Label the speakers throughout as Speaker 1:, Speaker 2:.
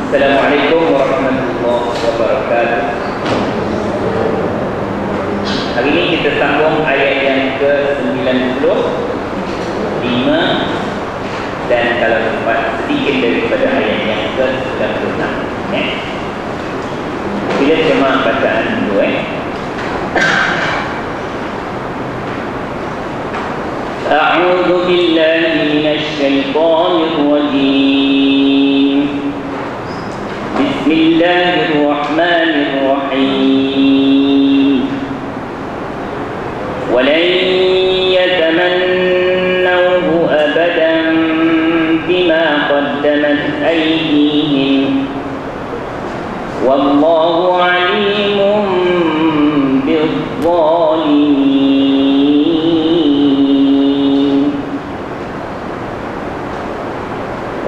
Speaker 1: Assalamualaikum warahmatullahi wabarakatuh. Hari ini kita sambung ayat yang ke-95 dan kalau sempat sedikit daripada ayat yang ke-96. Bila jemaah bacaan dulu A'udzu billahi minasy syaithanir rajim. Bismillahirrahmanirrahim. Walan yatamannahu abadan bima qaddamat aydihim. Wallahu 'alimun bizzalimin.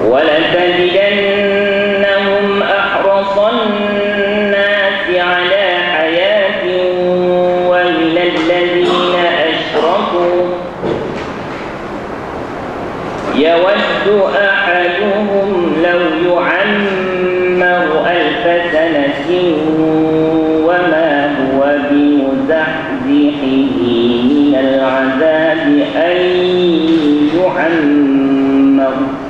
Speaker 1: وَلَتَجِدَنَّهُمْ أَحْرَصَ النَّاسِ عَلَى حَيَاةٍ وَمِنَ الَّذِينَ أَشْرَكُوا يَوَدُّ أَحَدُهُمْ لَوْ يُعَمَّرُ أَلْفَ سَنَةٍ وَمَا هُوَ بِمُزَحْزِحِهِ مِنَ الْعَذَابِ أَن يُعَمَّرَ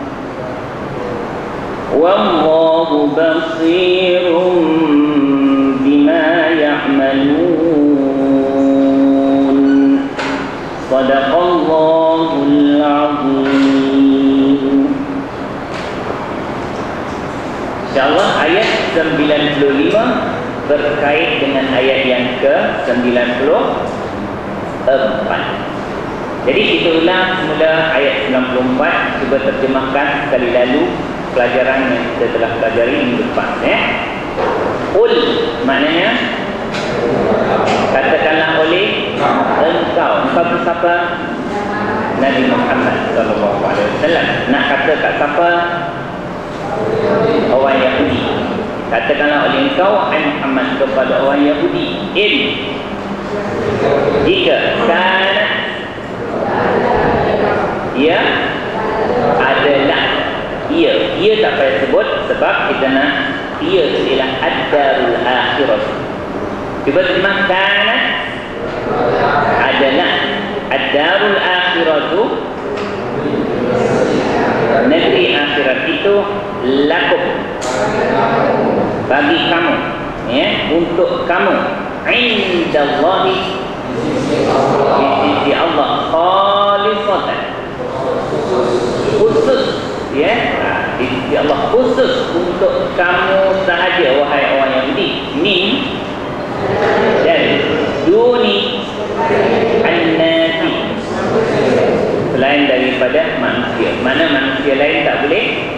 Speaker 1: Wallahu basirun bima ya'malun. Shadaqallahul azim. InsyaAllah ayat 95 berkait dengan ayat yang ke-94. Jadi kita ulang semula ayat 94. Cuba terjemahkan sekali lalu pelajaran yang kita telah pelajari minggu depan. Qul maknanya katakanlah oleh engkau. Engkau itu siapa? Nabi Muhammad SAW. Nak kata kat siapa? Orang Yahudi. Katakanlah oleh engkau wahai Muhammad kepada orang Yahudi. Jika kana ia adalah ia tak payah sebut sebab kita nak ia ialah ad-darul akhirah. Cuba terjemahkan adalah ad-darul akhirah tu negeri akhirat itu lakum bagi kamu untuk kamu indallahi di sisi Allah khalisatan khusus di sisi Allah khusus untuk kamu sahaja wahai orang Yahudi min dan duni an-nasi selain daripada manusia. Mana manusia lain tak boleh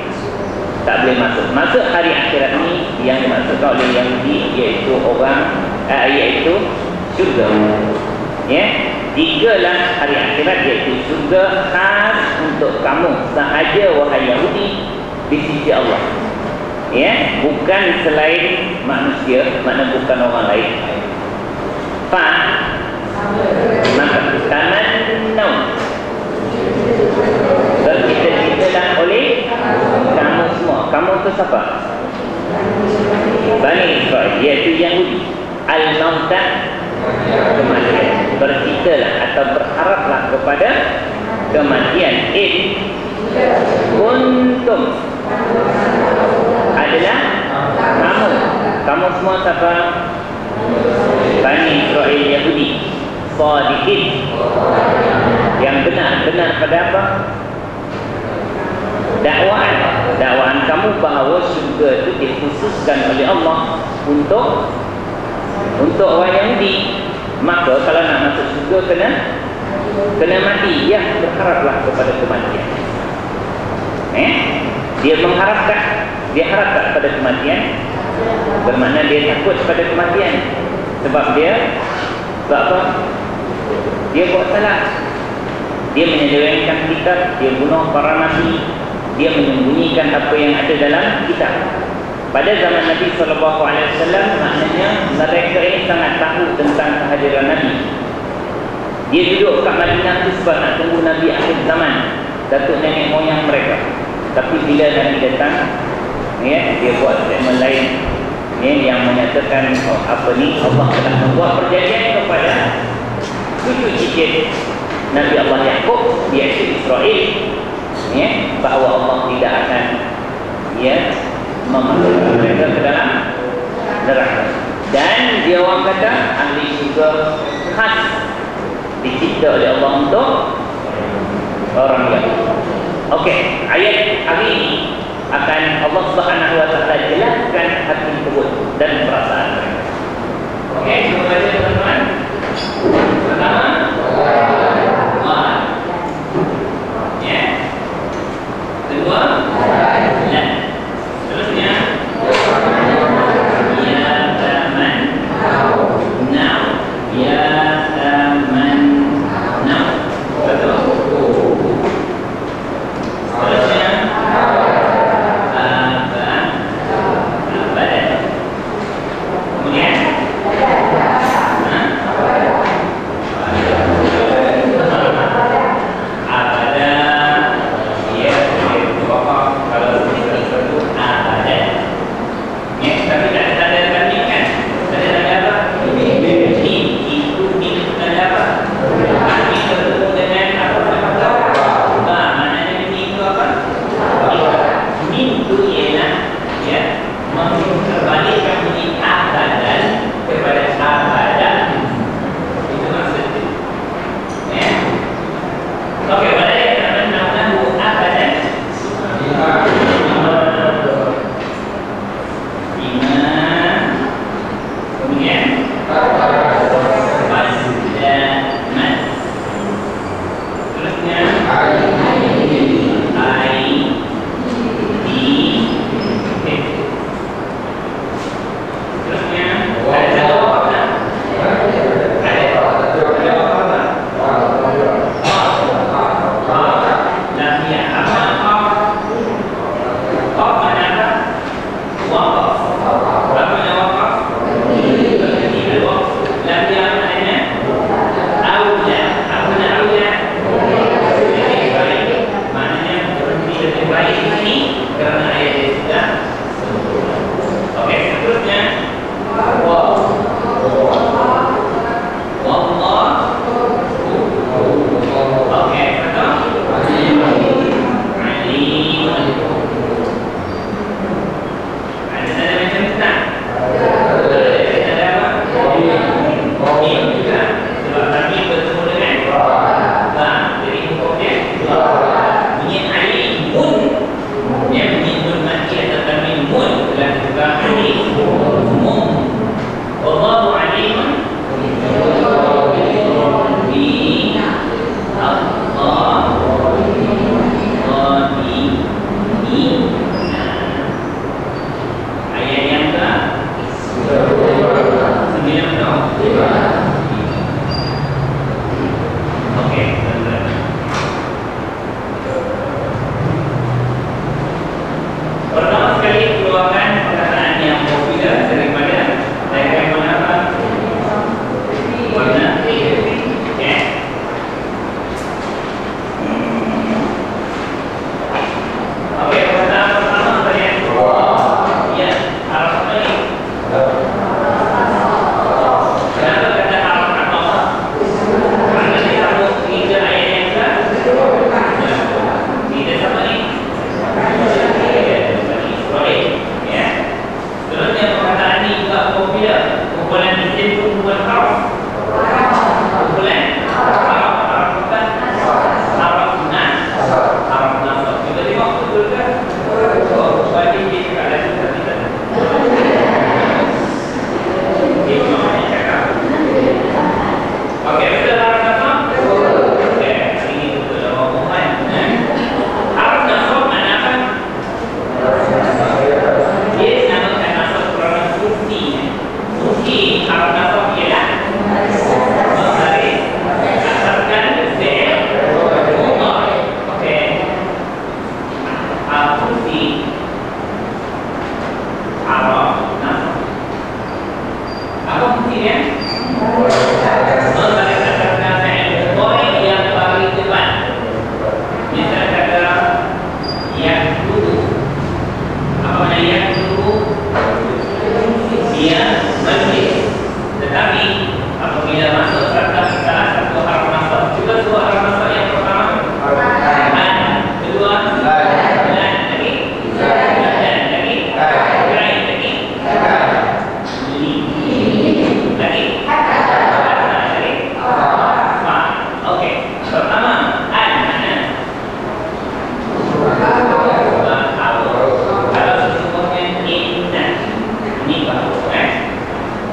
Speaker 1: masuk hari akhirat ni. Yang dimaksudkan oleh Yahudi iaitu orang iaitu syurga. Tigalah hari akhirat iaitu syurga khas untuk kamu sahaja wahai Yahudi di sisi Allah. Bukan selain manusia, makna bukan orang lain. Maka tamannau bercita-citalah oleh kamu semua. Kamu tu siapa? Bani Israel iaitu Yahudi. Al-mauta kematian. Bercitalah atau berharaplah kepada kematian. Kuntum adalah kamu semua siapa? Bani Israel Yahudi. Sadiqin yang benar pada apa? Dakwaan kamu bahawa syurga itu dikhususkan oleh Allah untuk orang Yahudi. Maka kalau nak masuk syurga kena mati. Berharaplah kepada kematian. Dia harapkan pada kematian, bermakna dia takut pada kematian. Sebab apa? Dia buat salah. Dia menyelewengkan kitab, dia bunuh para nabi, dia menyembunyikan apa yang ada dalam kitab. Pada zaman Nabi SAW, maknanya mereka ini sangat tahu tentang kehadiran Nabi. Dia duduk kat Madinah tu sebab nak tunggu Nabi akhir zaman, datuk nenek moyang mereka. Tapi bila Nabi datang, Ya, dia buat statement lain ya, yang menyatakan Allah telah membuat perjanjian kepada cucu cicit Nabi Allah Yaqub, iaitu Israel, ya, bahawa Allah tidak akan memasukkan mereka ke dalam neraka. Dan dia orang kata ahli syurga khas dicipta oleh Allah untuk orang Yahudi. Okey, ayat hari ini akan Allah Subhanahu wa taala jelaskan hati tersebut dan perasaan mereka. Okey, cuba baca teman-teman. Pertama, ya. Kedua, la. Terusnya, ya taman. Now, ya taman. Now. Betul. Terusnya, kemudian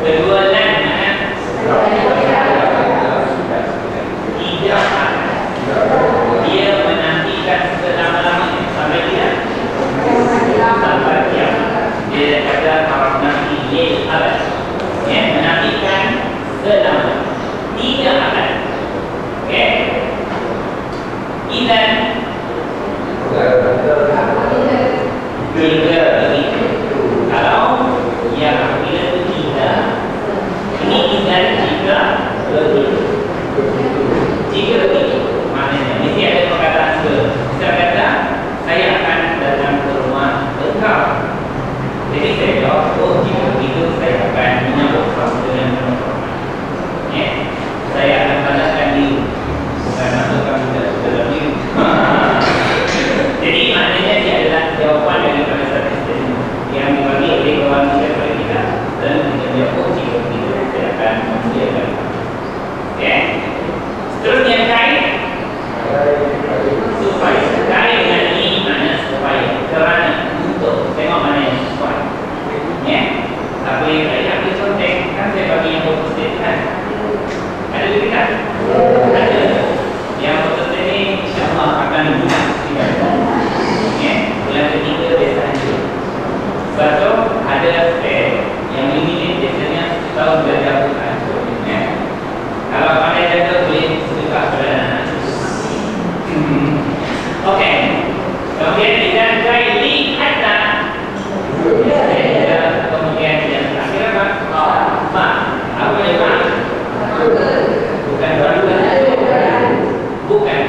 Speaker 1: Kedua lan mana? Tidak akan. Dia menantikan selama-lamanya sampai dia sampai dia. Dia kata harap nanti lil abad. Ya, menantikan selama. Tidak akan. Okey. Idan jika begitu. Kalau yang apabila itu tidak, ini idan jika begitu. Jika begitu, maknanya mesti ada perkataan ke. Saya kata saya akan datang ke rumah engkau. Jadi saya jawab, oh jika begitu saya akan menyambut kamu dengan penuh hormat. Ya, saya akan tandaskan diri. Bukan masukkan ke dalam diri. Jadi maknanya dia adalah jawapan daripada statistik yang dibagi oleh kawan kita kita dan kita jawab jika begitu saya akan memuliakan. Ya. Seterusnya kait supaya kait dengan ini makna supaya kerana untuk tengok mana yang sesuai. Ya. Apa yang saya ambil contoh kan saya bagi yang positif kan. Ada juga kan? Ada. Yang positif ini insya-Allah akan dibuat. Ya, bulan ketiga biasanya. Sebab tu ada yang limited biasanya setahun belajar Quran. Ya. Kalau pandai jaga boleh suka pada anak. Okey. Kemudian kita kaili hatta. Kemudian yang terakhir apa? Ma. Apa yang ma? Bukan baru. Bukan.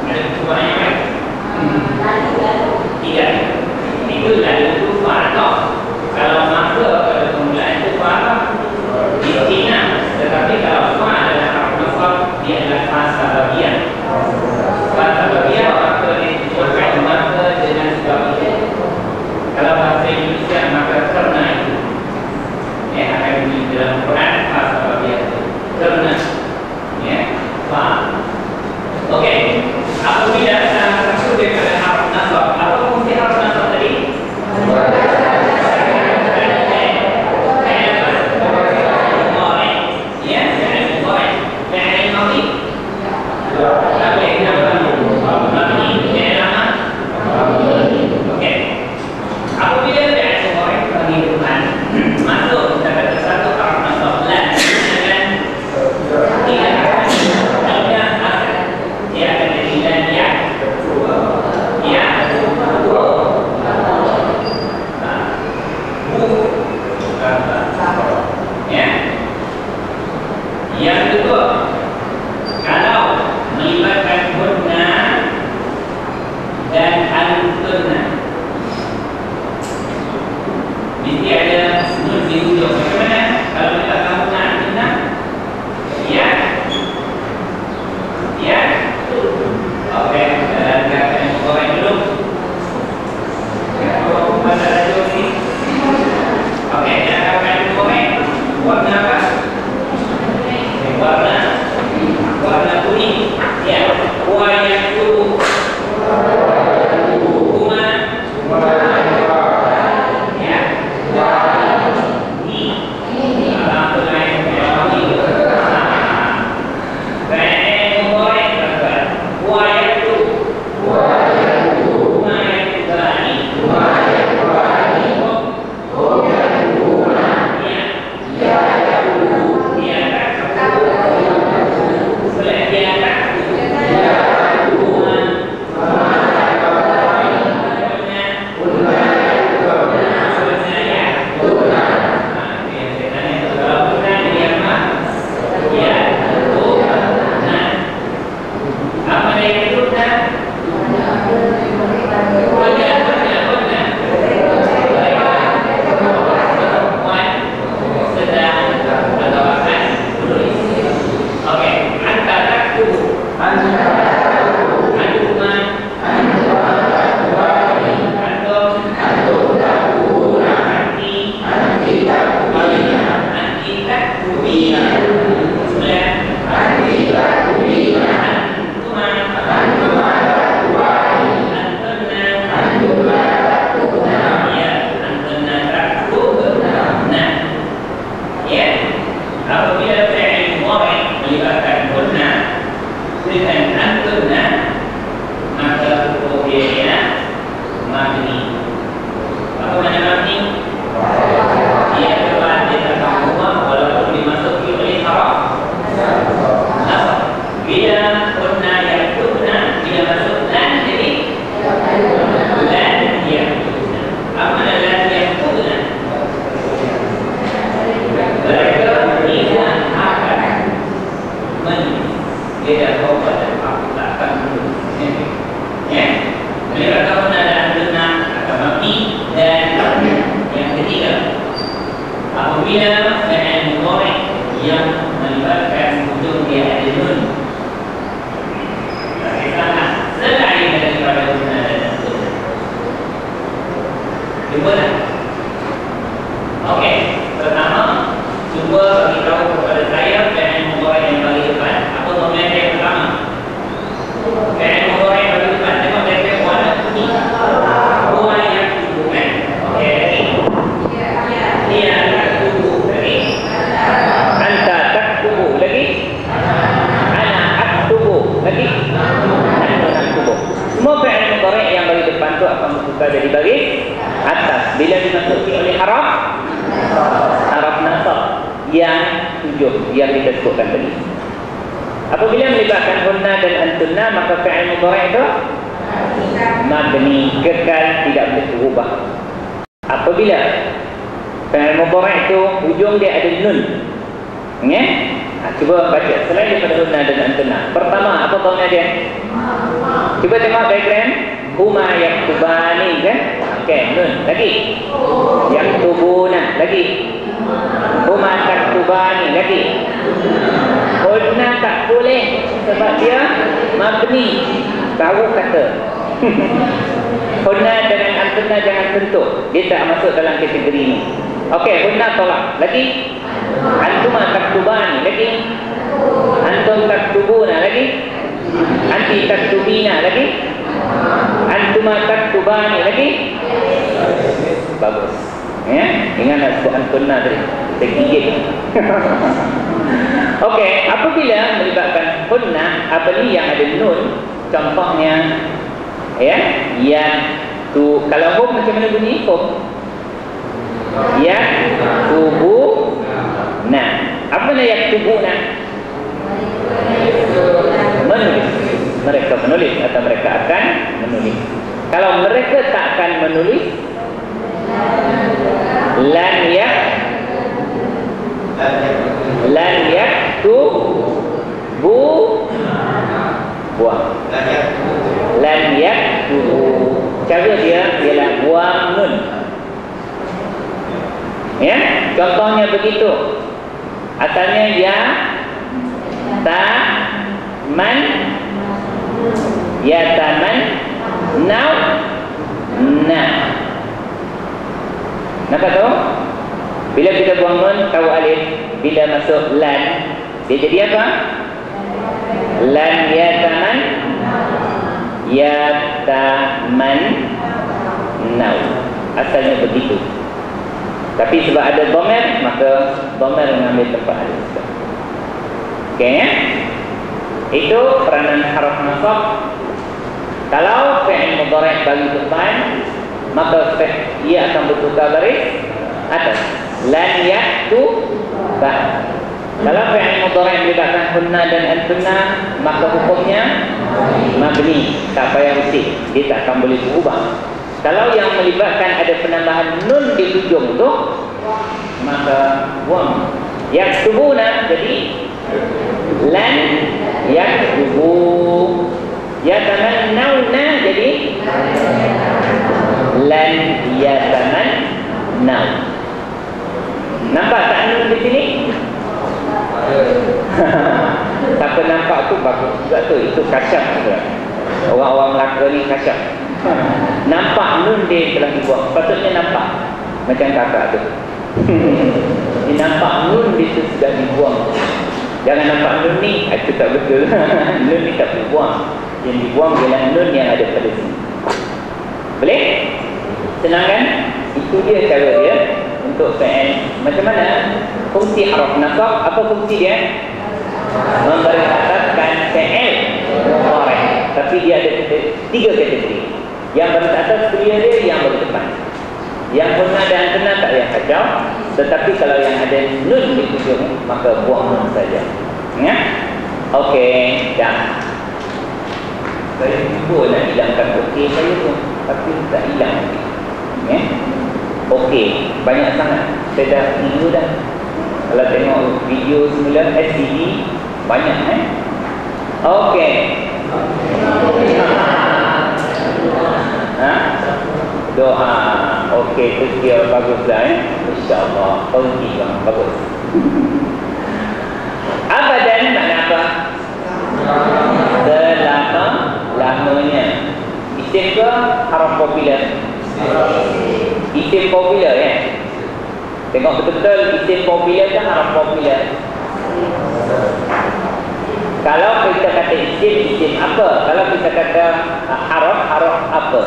Speaker 1: Ada perubahannya kan? Tidak. Itu dari itu farqah. Kalau masa pada permulaan itu farqah istinah. Tetapi kalau fa adalah harf nasab, dia adalah fa sababiyah. Fa sababiyah maka ditujukan maka dengan sebab itu. Kalau bahasa Indonesia maka karena itu. Ya, akan di dalam Quran fa sababiyah itu. Karena ya, fa. Okey. Apabila tersebut daripada harf nasab, apa fungsi harf nasab tadi? apabila fi'il mudhari' yang melibatkan hujung dia ada nun, sangat selain daripada guna dan antuna. Cuba tak? Okey, pertama cuba beritahu kepada saya fi'il mudhari' yang bagi depan. Apa domain yang pertama? Fi'il mudhari' yang bagi depan. Tengok dari warna kuning. Buah yang tubuh kan? Okey, lagi. Dia tak tubuh lagi. Anta tak tubuh lagi. Ana aktubu lagi. Nahnu naktubu. Semua fi'il mudhari' yang bagi depan tu akan bertukar jadi baris atas bila dimasuki oleh haraf nasab yang 7 yang kita sebutkan tadi. Apabila melibatkan hunna dan antunna, maka fi'il mudhari' itu mabni, kekal, tidak boleh berubah. Apabila fi'il mudhari' itu hujung dia ada nun, ya? Cuba baca selain daripada hunna dan antunna. Pertama, apa tahunya dia? Cuba tengok diagram. Huma yaktubani kan? Okey, nun. Lagi. Yaktubuna. Lagi. Huma taktubani. Lagi. Hunna tak boleh sebab dia mabni. Tahu kata. Hunna dengan antunna jangan sentuh. Dia tak masuk dalam kategori ini. Okey, hunna tolak. Lagi. Antuma taktubani. Lagi. Antum taktubuna. Lagi. Anti taktubina. Lagi. Antuma taktubani. Lagi. Bagus. Ya, ingat nak sebut antunna tadi. Kita gigit. Okey, apabila melibatkan hunna, apa ni yang ada nun, contohnya ya, yang tu kalau hum macam mana bunyi hum? Ya, tubuh. Nah, apa nak yang tubuh nah? Menulis. Mereka menulis atau mereka akan menulis. Kalau mereka tak akan menulis, lan yaktubu buang. Lan yaktubu. Cara dia ialah buang nun. Ya, contohnya begitu. Asalnya ya taman, ya taman, now, nah. Nampak tahu? Bila kita buang nun, tahu alif. Bila masuk lan, dia jadi apa? Lan ya taman, ya taman, now. Asalnya begitu. Tapi sebab ada dhamir, maka dhamir mengambil tempat alif. Okey ya? Itu peranan haraf nasab. Kalau fi'il mudhari' bagi depan, maka ia akan bertukar baris atas. Lan yaktuba. Kalau fi'il mudhari' melibatkan hunna dan antunna, maka hukumnya mabni, tak payah usi, dia tak akan boleh berubah. Kalau yang melibatkan ada penambahan nun di ujung tu, maka buang. Yaktubuna jadi lan yaktubu. Yatamannawna jadi lan yatamannaw. Nampak tak nun di sini? Siapa nampak tu bagus juga tu. Itu kasyaf juga. Orang-orang Melaka ni kasyaf. Nampak nun dia telah dibuang. Patutnya nampak macam kakak tu. Dia nampak nun dia tu sudah dibuang. Jangan nampak nun ni, itu tak betul. Nun ni tak dibuang. Yang dibuang ialah nun yang ada pada sini. Boleh? Senang kan? Itu dia cara dia untuk fi'il. Macam mana? Fungsi haraf nasab, apa fungsi dia? Memberi ataskan fi'il mudhari'. Tapi dia ada 3 kategori. Yang baris atas kuliah dia, yang baris depan. Yang hunna dan antunna tak payah kacau. Tetapi kalau yang ada nun di ujung, maka buang nun saja. Ya? Okey, dah. Saya cuba nak hilangkan okey saya tu, tapi tak hilang. Ya? Okey, banyak sangat. Saya dah tidur dah. Kalau tengok video semula SCD banyak Okey. Ha? Doa. Okey, itu dia bagus dah InsyaAllah. Pergi bang, bagus. Abadan makna apa? Selama-lamanya. Isim ke haraf popular? Isim popular ya. Tengok betul-betul isim popular kan haraf popular. Kalau kita kata isim apa? Kalau kita kata haraf apa?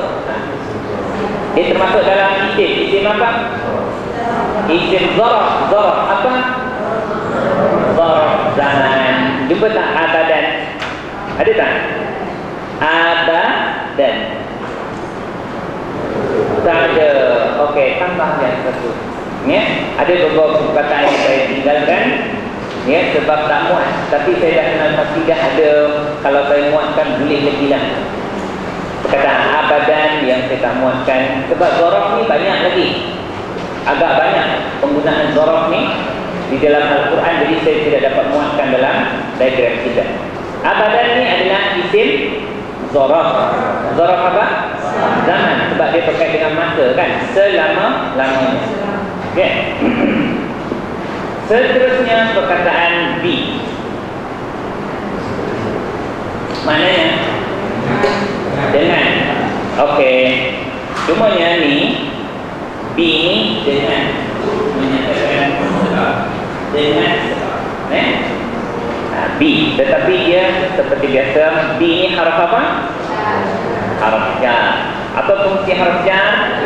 Speaker 1: Dia termasuk dalam isim apa? Isim zaraf. Zaraf apa? Zaraf zaman. Jumpa tak abadan? Ada tak? Abadan. Tak ada. Okey, tambah yang satu. Ya, ada beberapa perkataan yang saya tinggalkan. Ya, sebab tak muat. Tapi saya dah kenal pasti dah ada. Kalau saya muatkan boleh lagi lah. Perkataan abadan yang saya tak muatkan. Sebab zaraf ni banyak lagi. Agak banyak penggunaan zaraf ni di dalam Al-Quran. Jadi saya tidak dapat muatkan dalam diagram kita. Abadan ni adalah isim zaraf. Zaraf apa? Zaman. Sebab dia terkait dengan masa kan. Selama-lamanya. Okay. Seterusnya perkataan bi. Maknanya dengan. Okey. Cumanya ni bi ni dengan menyatakan sebab. Dengan sebab. Bi. Tetapi dia seperti biasa. Bi ni haraf apa? Haraf jar. Apa fungsi haraf jar?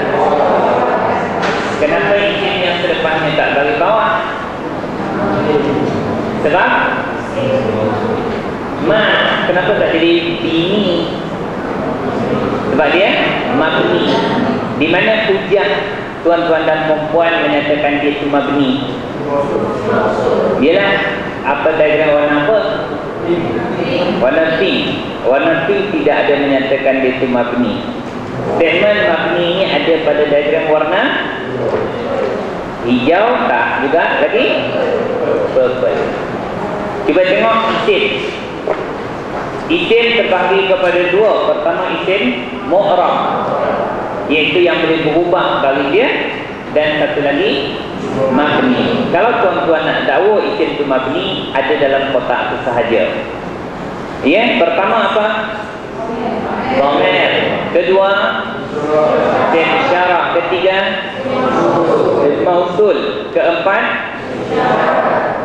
Speaker 1: Kenapa isim yang selepasnya tak bagi bawah? Sebab ma. Kenapa tak jadi bini? Sebab dia mabni. Di mana hujah tuan-tuan dan perempuan menyatakan dia itu mabni? Ialah apa diagram warna apa? Warna pink. Warna pink tidak ada menyatakan dia itu mabni. Statement mabni ini ada pada diagram warna hijau tak juga lagi? Purple. Cuba tengok isim. Isim terbagi kepada dua. Pertama isim mu'rab, iaitu yang boleh berubah kali dia. Dan satu lagi mabni. Kalau tuan-tuan nak tahu isim itu mabni, ada dalam kotak itu sahaja. Ya, pertama apa? Dhamir. Kedua isim isyarah. Ketiga mausul. Keempat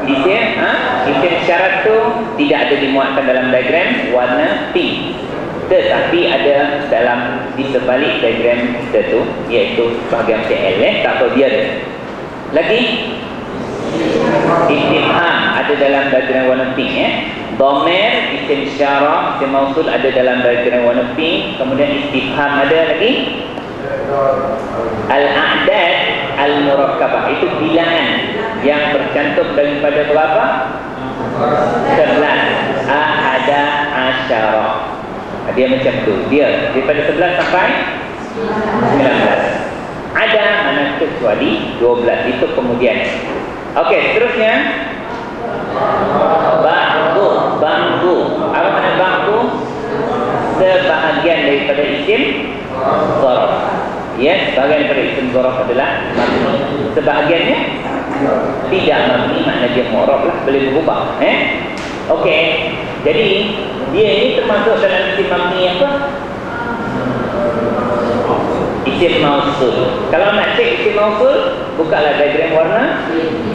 Speaker 1: isim syarat tu tidak ada dimuatkan dalam diagram warna pink, tetapi ada dalam di sebalik diagram kita tu, iaitu bahagian CL tak tahu dia ada. Lagi istifham ada dalam diagram warna pink Dhamir, isim isyarah, isim mausul ada dalam diagram warna pink. Kemudian istifham ada lagi. Al-a'dad al-murakkabah, itu bilangan yang bercantum daripada berapa? 11. Ahada asyara. Dia macam tu. Dia daripada 11 sampai 19. Ada mana kecuali 12. Itu kemudian. Okey, seterusnya ba'du. Apa makna ba'du? Sebahagian daripada isim zaraf. Ya, sebahagian daripada isim zaraf adalah mabni. Sebahagiannya tidak mabni, makna dia mu'rab lah, boleh berubah. Okey. Jadi dia ini termasuk dalam isim mabni apa? Isim mausul. Kalau nak cek isim mausul, bukalah diagram warna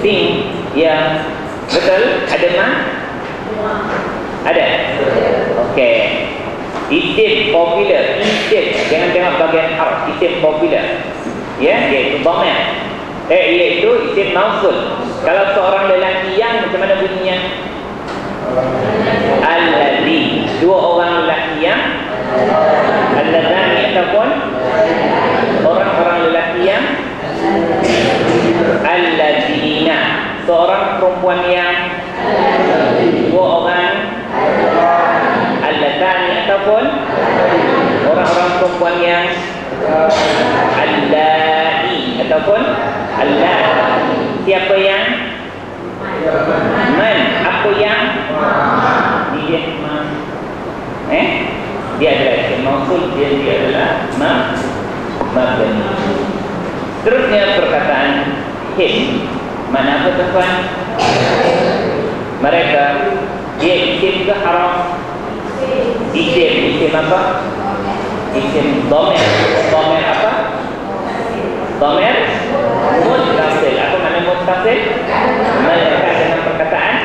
Speaker 1: pink. Ya, betul? Ada ma? Ada? Okey. Isim popular. Isim, jangan tengok bagian harf. Isim popular. Ya, iaitu dhamir. Iaitu isim mausul. Kalau seorang lelaki yang, macam mana bunyinya? Alladhi. Dua orang lelaki yang, alladhani ataupun orang-orang lelaki yang, alladhina. Seorang perempuan yang, dua orang alladhani ataupun orang-orang perempuan yang, allai ataupun allah. Siapa yang? Man. Apa yang? Dia dia adalah isim mausul, dia adalah mabni. him. Mana apa tuan? Mereka. Dia isim ke haram? Isim apa? Isim domer. Domer apa? Domer muttasil. Apa makna muttasil? Melekat dengan perkataan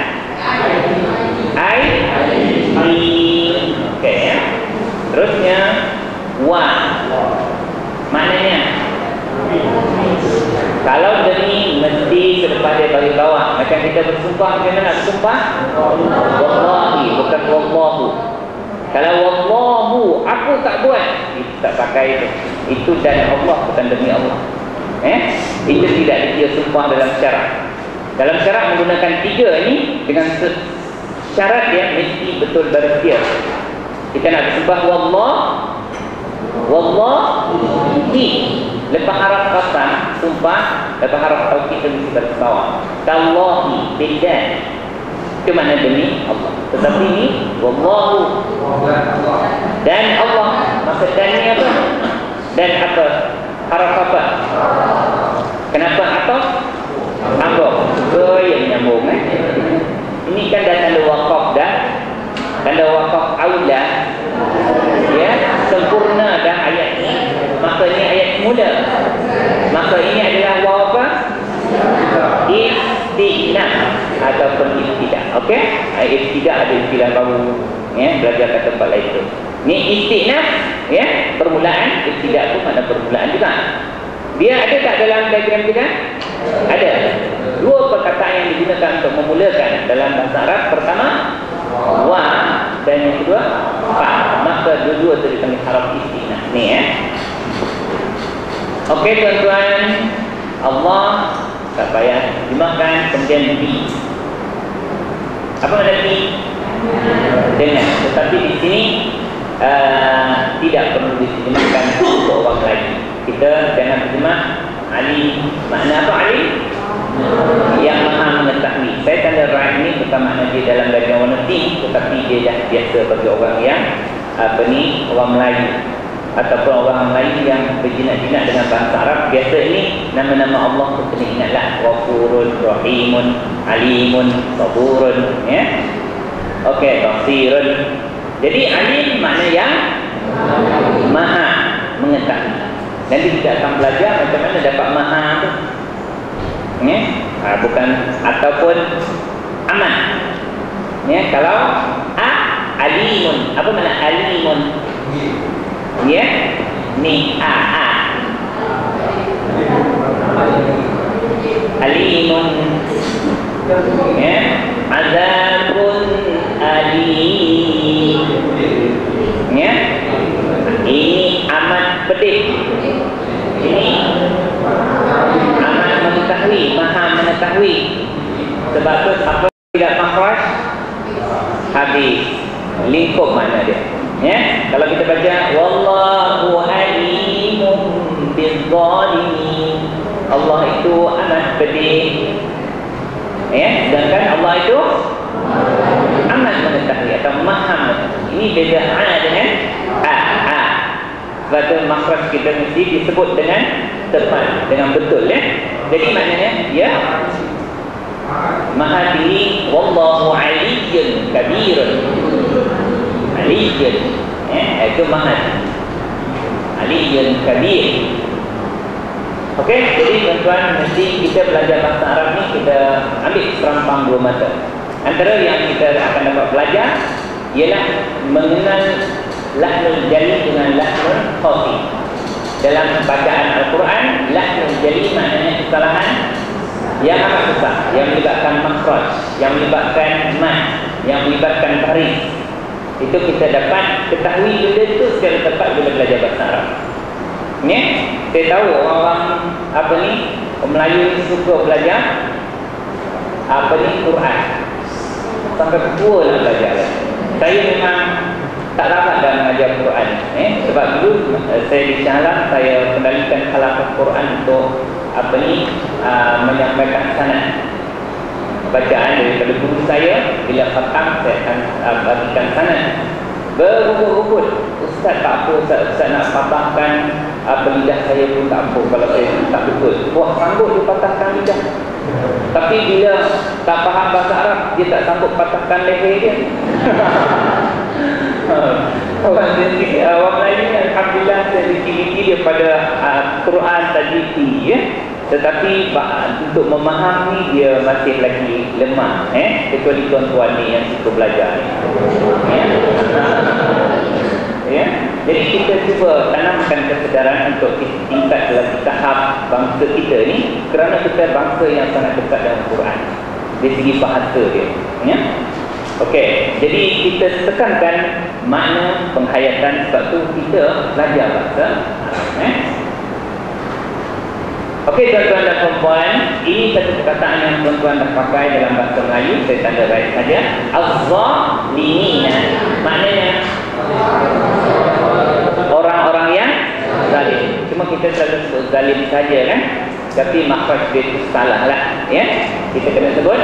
Speaker 1: I. Okey ya. Terusnya wa. Maknanya kalau demi mesti selepas dia bagi bawah. Macam kita bersumpah, macam mana bersumpah? Wallahi, bukan wallahu. Kalau wallahu, aku tak buat, itu tak pakai itu. Itu dan Allah, bukan demi Allah. Itu tidak dia sumpah dalam syarak. Dalam syarak menggunakan 3 ini dengan syarat dia mesti betul bersedia. Kita nak bersumpah wallah, wallahi. Lepas harap qasam, sumpah, lepas harap tauhid itu mesti berbawah. Tallahi, bidan. Itu makna demi Allah. Tetapi ini wallahu dan Allah. Maksud dan ni apa? Dan apa? Harap apa? Kenapa atau? Ambok. Yang nyambung Ini kan dah tanda wakaf dah. Tanda wakaf aula. Ya, sempurna dah ayat ini. Maka ini ayat mula. Maka ini adalah waw apa? Istinaf ataupun ibtidah. Okey? Ibtidah ada istilah baru, ya, belajar kat tempat lain tu. Ni istinaf, ya, permulaan. Ibtidah tu makna permulaan juga. Dia ada tak dalam diagram kita? Ada. 2 perkataan yang digunakan untuk memulakan dalam bahasa Arab. Pertama wa, dan yang kedua fa. Maka dua-dua tu dipanggil haraf istinaf. Ni ya. Okey tuan-tuan, Allah tak payah dimakan. Kemudian bi. Apa makna bi? Dengan. Tetapi di sini tidak perlu diterjemahkan untuk orang lain. Kita jangan terjemah Ali. Makna apa Ali? Yang maha mengetahui. Saya tanda right ni bukan makna dia dalam darjah warna pink, tetapi dia dah biasa bagi orang yang orang Melayu ataupun orang Melayu yang berjinak-jinak dengan bahasa Arab. Biasa ini nama-nama Allah tu kena ingatlah. Ghafurun, Rahimun, Alimun, Saburun, ya. Okey, Basirun. Jadi alim makna yang maha mengetahui. Nanti kita akan belajar macam mana dapat maha tu. Ya, bukan ataupun aman. Ya, kalau alimun, apa makna alimun? Ya, ni alimun. Ya, azabun alim. Ya, ini amat pedih. Ini amat mengetahui, maha mengetahui. Sebab tu apa tidak makhraj? Habis. Lingkup mana dia? Ya, kalau kita baca wallahu alimun bizzalimin. Allah itu amat pedih. Ya, sedangkan Allah itu amat mengetahui atau maha mengetahui. Ini beza dengan sebab tu makhraj kita mesti disebut dengan tepat, dengan betul, ya. Jadi maknanya ya maha tinggi. Wallahu aliyyun kabirun. Aliyyun, ya, itu maha tinggi. Aliyyun kabir. Okey, jadi tuan-tuan, mesti kita belajar bahasa Arab ni kita ambil serampang 2 mata. Antara yang kita akan dapat belajar ialah mengenal lahnul jali dengan lahnul khafi. Dalam bacaan Al-Quran, lahnul jali maknanya kesalahan yang amat besar, yang melibatkan makhraj, yang melibatkan mad, yang melibatkan tarikh. Itu kita dapat ketahui benda itu secara tepat bila belajar bahasa Arab. Ya, saya tahu orang-orang orang Melayu suka belajar Quran sampai tua nak belajar. Saya memang tak rapat dalam mengajar Quran. Sebab dulu saya di Shah, saya kendalikan halaqah Quran untuk menyampaikan sanad bacaan daripada guru saya. Bila khatam saya akan bagikan sanad berukut-ukut. Ustaz tak apa, Ustaz nak patahkan lidah saya pun tak apa kalau saya tak betul. Wah, sanggup dia patahkan lidah. Tapi bila tak faham bahasa Arab, dia tak sanggup patahkan leher dia. Orang Melayu ni alhamdulillah seliti dia pada Quran tajwid ya. Tetapi untuk memahami dia masih lagi lemah kecuali tuan-tuan ni yang suka belajar ni. Ya. Jadi kita cuba tanamkan kesedaran untuk tingkat lagi tahap bangsa kita ni, kerana kita bangsa yang sangat dekat dengan Quran dari segi bahasa dia ya. Okey, jadi kita tekankan makna penghayatan, sebab tu kita belajar bahasa Arab. Okey tuan-tuan dan puan-puan, ini satu perkataan yang tuan-tuan dah pakai dalam bahasa Melayu, saya tanda baik saja. Az-zalimina, maknanya orang-orang yang zalim. Cuma kita selalu sebut zalim saja kan, tapi makhraj dia itu salah lah ya. Kita kena sebut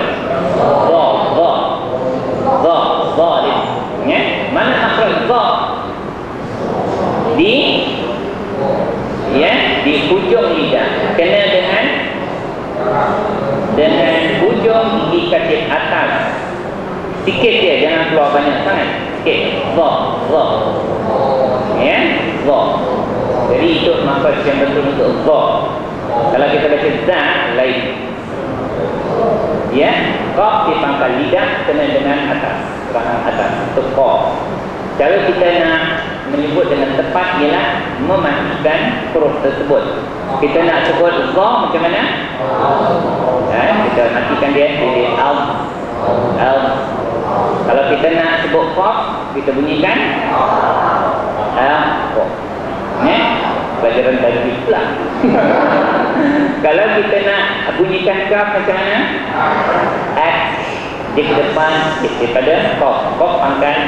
Speaker 1: zalim ya. Mana makhraj za? Di hujung lidah, kena dengan hujung gigi kaki atas. Sikit dia, jangan keluar banyak sangat. Sikit. Za. Ya, za. Jadi itu makhraj yang betul untuk za. Kalau kita baca za lain. Ya, qaf di pangkal lidah kena dengan atas, rahang atas. Itu qaf. Cara kita nak menyebut dengan tepat ialah mematikan huruf tersebut. Kita nak sebut za macam mana? Kita matikan dia jadi al. Kalau kita nak sebut qaf, kita bunyikan pelajaran tajwid pula. Kalau kita nak bunyikan kaf macam mana? Dia ke depan daripada qaf. Qaf pangkal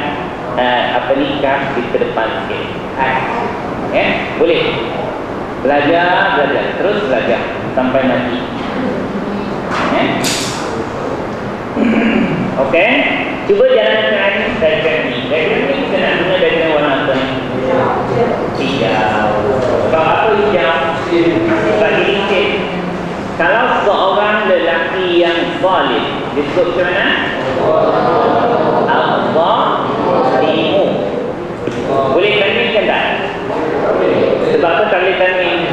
Speaker 1: kaf di ke depan sikit. Boleh. Belajar, terus belajar sampai mati. Okey, cuba jalankan diagram ni. Diagram ni kita nak guna diagram warna apa ni? Hijau. Kalau apa hijau? Bagi sikit. Kalau seorang lelaki yang zalim, disebut macam mana? Az-zalimu. Boleh tanwinkan tak? Sebab apa tak boleh tanwin?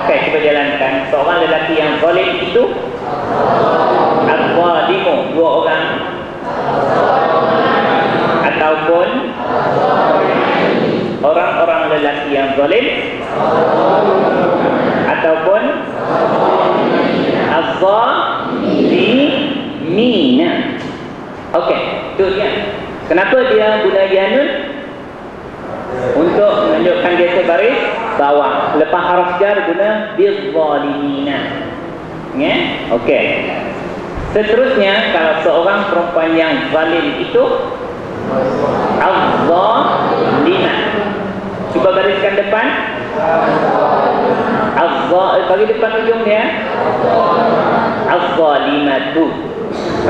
Speaker 1: Okey, cuba jalankan. Seorang lelaki yang zalim itu az-zalimu, dua orang, ataupun orang-orang lelaki yang zalim, ataupun az-zalimina. Okey, itu dia. Kenapa dia guna yanun? Untuk menunjukkan dia sebaris bawah. Lepas haraf jar guna biz-zalimina. Ya? Okey. Seterusnya, kalau seorang perempuan yang zalim itu az-zalimah. Cuba gariskan depan. Bagi depan ujung dia az-zalimatu.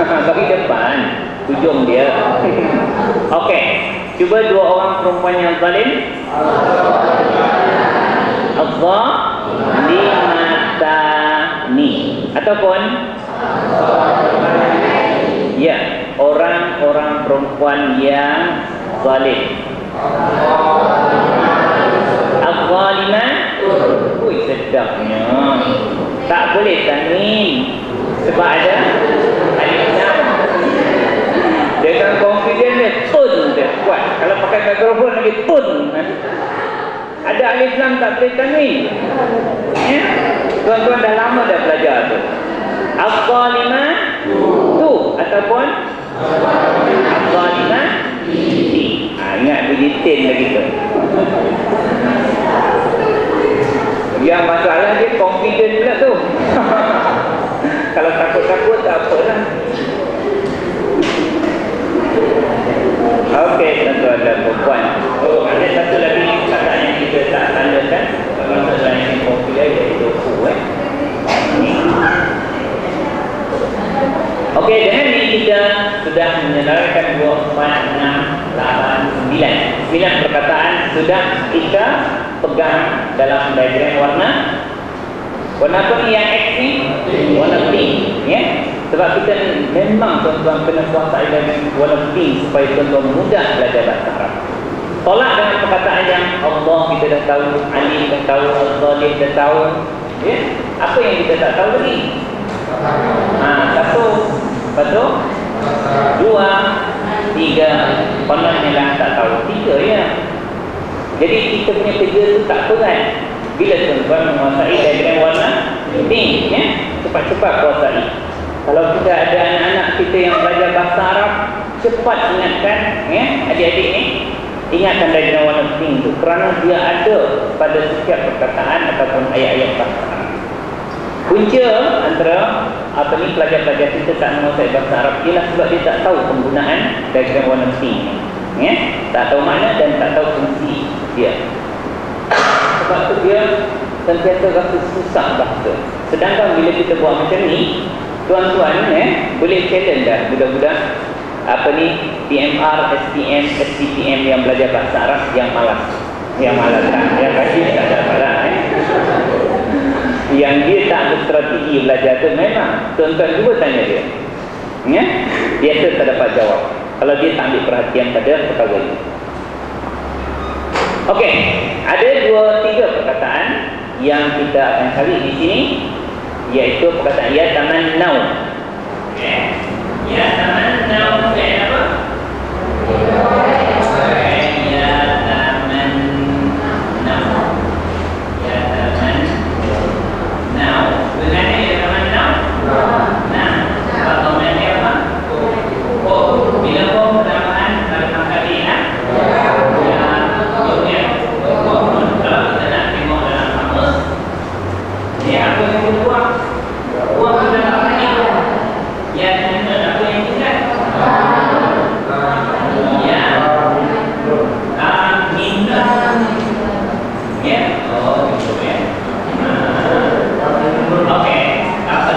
Speaker 1: Bagi depan ujung dia. Okey, cuba dua orang perempuan yang zalim. Az-zalimatani, ataupun ya, orang-orang perempuan yang zalim. Az-zalimah. Ui, sedapnya. Tak boleh tanwin sebab ada alif lam. Dengan confident dia tun dia kuat. Kalau pakai mikrofon lagi tun. Ada alif lam tak boleh tanwin. Ya? Tuan-tuan dah lama dah belajar tu. Az-zalimah tu ataupun az-zalimah ti. Ingat bunyi tin lagi tu. Yang masalah dia confident pula tu. Kalau takut-takut tak apalah. Okey, tuan-tuan dan puan. Ada satu lagi kata yang kita tak tandakan. Bahasa yang popular iaitu ku. Okey, dengan ini kita sudah menyelarakan 2, 4, 6, 8, 9 perkataan sudah kita pegang dalam diagram warna apa ni yang X ni? Warna pink, ya. Sebab kita memang tuan-tuan kena kuasai dengan warna pink supaya tuan-tuan mudah belajar bahasa Arab. Tolak dengan perkataan yang Allah kita dah tahu, Ali dah tahu, Al-Zalih dah tahu, ya. Apa yang kita tak tahu lagi? Satu, betul? Dua, tiga, kononnya lah tak tahu. Tiga, ya. Jadi kita punya kerja tu tak berat. Bila tuan-tuan menguasai diagram warna pink, ya, cepat-cepat kuasai. Kalau kita ada anak-anak kita yang belajar bahasa Arab, cepat ingatkan, ya, adik-adik ni, ingatkan diagram warna pink tu, kerana dia ada pada setiap perkataan ataupun ayat-ayat bahasa Arab. Punca antara pelajar-pelajar kita tak menguasai bahasa Arab ialah sebab dia tak tahu penggunaan diagram warna pink, ya, tak tahu makna dan tak tahu fungsi dia. Sebab tu dia sentiasa rasa susah bahasa. Sedangkan bila kita buat macam ni, tuan-tuan, boleh challenge dah budak-budak PMR, SPM, SPTM yang belajar bahasa Arab yang malas kan, yang rajin tak dapat lah, yang dia tak berstrategi belajar tu. Memang tuan-tuan cuba tanya dia, ya, dia tu tak dapat jawab kalau dia tak ambil perhatian pada perkara ini. Okey, ada 2-3 perkataan yang kita akan cari di sini, iaitu perkataan ya tamannau. Okey, ya tamannau fi'il apa? Ya tamannau. Ya tamannau. Sebenarnya ya tamannau. Nah, apa maknanya apa? Oh, bila kau tambahan dalam kata ya. Apa yang berbuang? Buang ke dalam apa? Ya, apa yang tidak? Ya, minum. Ya, oh gitu ya. Okey, apa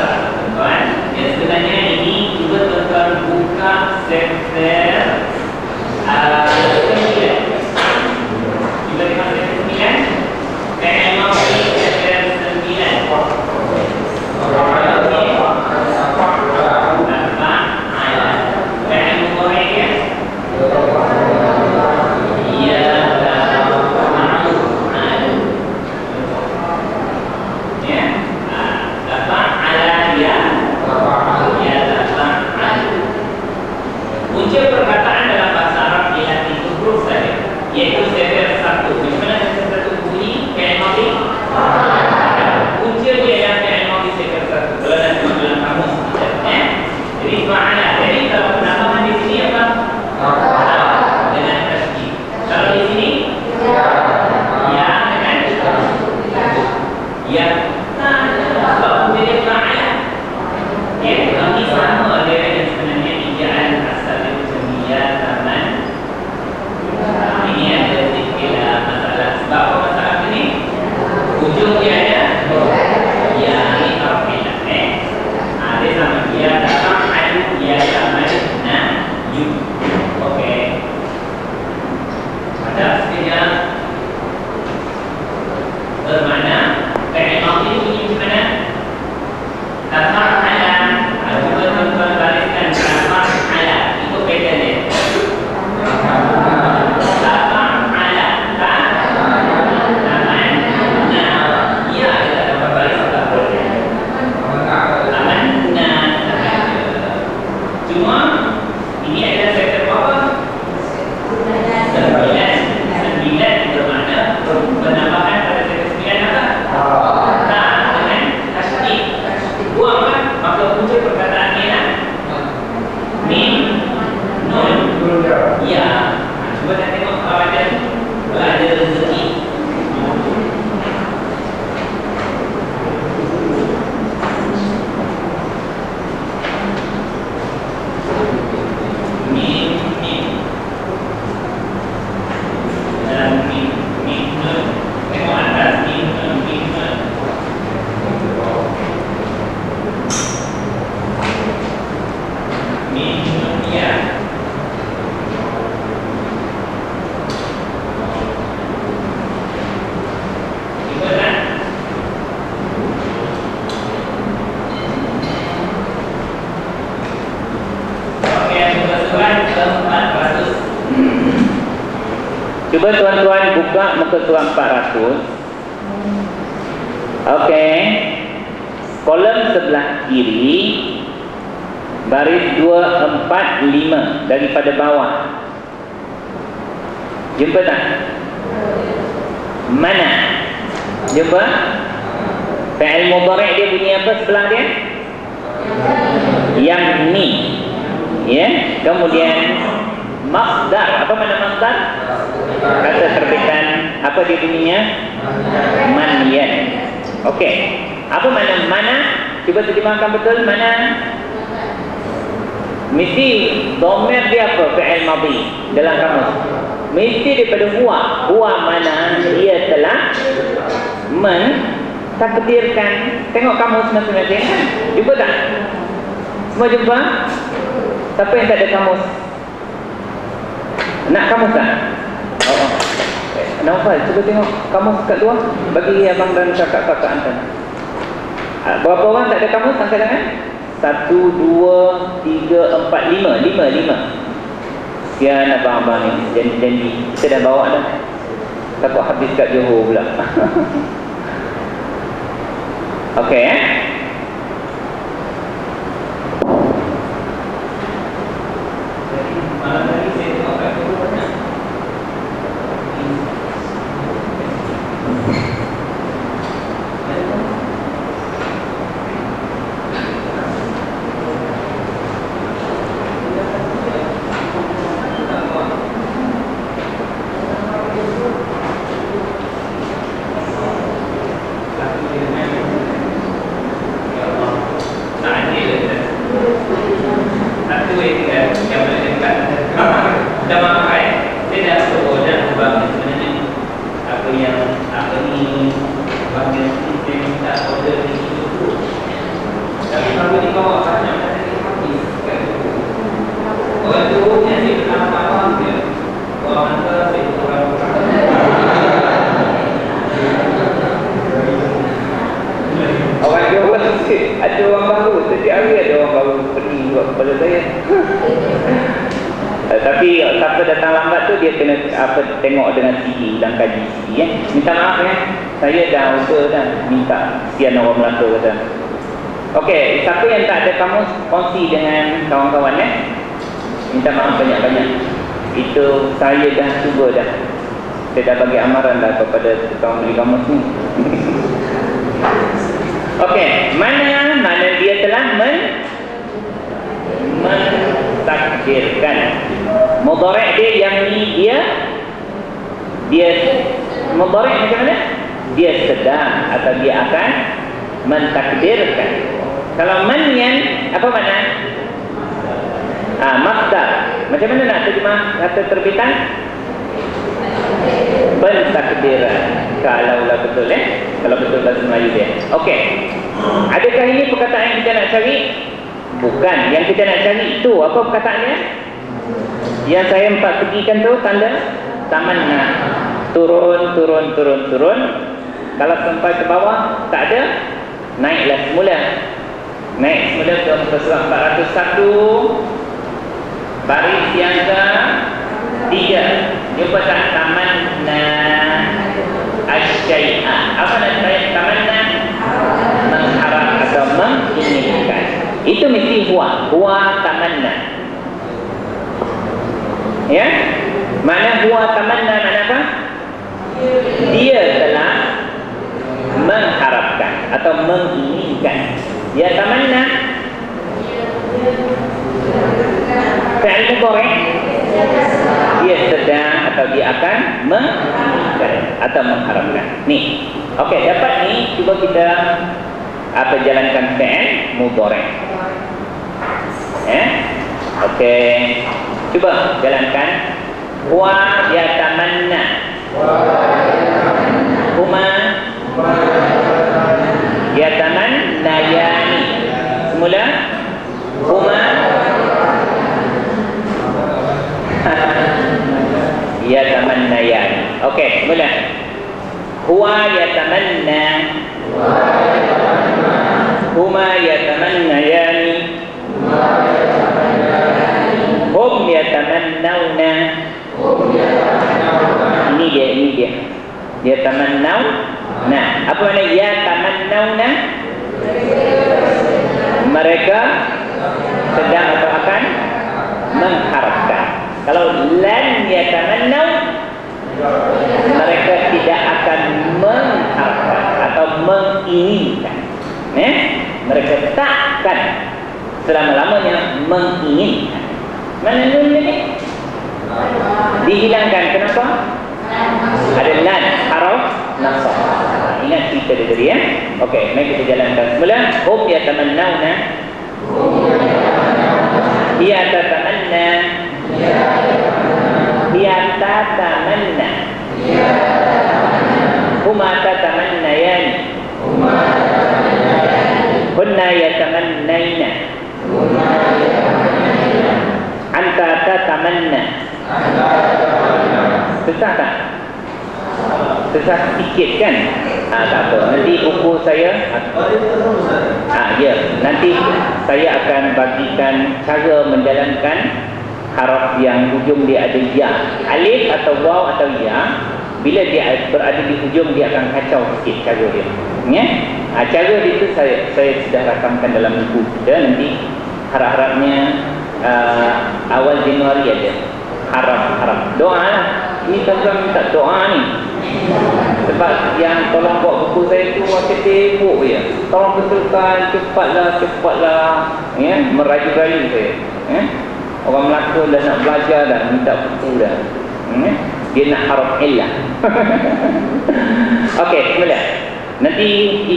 Speaker 1: tuan? Ya, sebenarnya ini cuba tuan-tuan buka sel-sel Cuba tuan-tuan buka muka surat 400. Okey. Kolom sebelah kiri, baris 2, 4, 5 daripada bawah. Jumpa tak? Mana? Jumpa? Fi'il mudhari' dia bunyi apa sebelah dia? Yang ni. Ya, kemudian masdar. Apa mana masdar? Kata terbitan. Apa dia bunyinya? Manyan. Okey. Apa mana? Cuba terjemahkan betul mana? Mesti dhamir dia apa? Fi'il madhi dalam kamus. Mesti daripada huwa mana dia telah mentakdirkan. Tengok kamus masing-masing. Jumpa tak? Semua jumpa? Siapa yang tak ada kamus? Nak kamus tak? Oh. Naufal, cuba tengok kamus kat luar. Bagi abang dan kakak-kakak hantar. Berapa orang tak ada kamus? Angkat tangan. 1, 2, 3, 4, 5. Sekian abang-abang ni, janji-janji. Kita dah bawa dah. Takut habis kat Johor pula. Okey, malam tadi saya tengok kat Johor banyak. Ada orang baru, setiap hari ada orang baru pergi buat kepada saya. Tapi siapa datang lambat tu dia kena tengok dengan CD dan kaji CD Minta maaf saya dah usaha dah minta sekian orang Melaka kata. Okey, siapa yang tak ada kamus kongsi dengan kawan-kawan minta maaf banyak-banyak. Itu saya dah cuba dah. Saya dah bagi amaran dah kepada tukang beli kamus ni. Okey, mana dia telah mentakdirkan. Mudhari' dia yang ni dia mudhari' macam mana? Dia sedang atau dia akan mentakdirkan. Kalau manyan apa mana? Masdar. Macam mana nak terjemah kata terbitan? Pentakdiran. Kalaulah betul kalau betul bahasa Melayu dia. Okey. Adakah ini perkataan yang kita nak cari? Bukan. Yang kita nak cari itu apa perkataannya? Yang saya empat pergikan tu tanda tamanna. Turun. Kalau sampai ke bawah tak ada, naiklah semula. Naik semula ke muka surat 401 baris yang ke-3. Jumpa tak tamanna asyai'a. Apa nak saya tamanna? Mengharap atau menginginkan. Itu mesti huwa tamanna. Ya? Mana huwa tamanna mana apa? Dia telah mengharapkan atau menginginkan. Ya tamanna fi'il mudhari' dia sedang atau dia akan menginginkan atau mengharapkan. Ni. Okey, dapat ni cuba kita jalankan fi'il mudhari'. Okey. Cuba jalankan. Wa yatamanna. Huma yatamannayani. Semula. Huma yatamannayani. Okey, mula. Huwa yatamanna. Huma yatamannayani. Hum yatamannawna. Yatamannau. Nah, apa makna yatamannauna? Mereka sedang atau akan mengharapkan. Kalau lan yatamannau, mereka tidak akan mengharapkan atau menginginkan. Mereka takkan selama-lamanya menginginkan. Mana nun ni? Dihilangkan. Kenapa? Ada lan, haraf nasab. Ingat cerita dia tadi ya. Okey, mari kita jalankan semula. Hum yatamannawna. Hiya tatamanna. Hiya tatamanna. Huma tatamannayan. Hunna yatamannaina. Anta tatamanna. Susah tak? Susah sikit kan? Tak apa. Nanti buku saya ya, nanti saya akan bagikan cara menjalankan haraf yang hujung dia ada ya. Alif atau waw atau ya, bila dia berada di hujung dia akan kacau sikit cara dia. Ya? Cara dia itu saya sudah rakamkan dalam buku kita. Nanti harap-harapnya awal Januari ada harap doa lah. Ini tuan-tuan minta doa ni, sebab yang tolong buat buku saya tu macam tepuk je. Tolong betulkan, cepatlah ya, merayu-rayu saya ya. Orang Melaka dah nak belajar dah, minta buku dah ya. Dia nak harap illah. Okey, mula. Nanti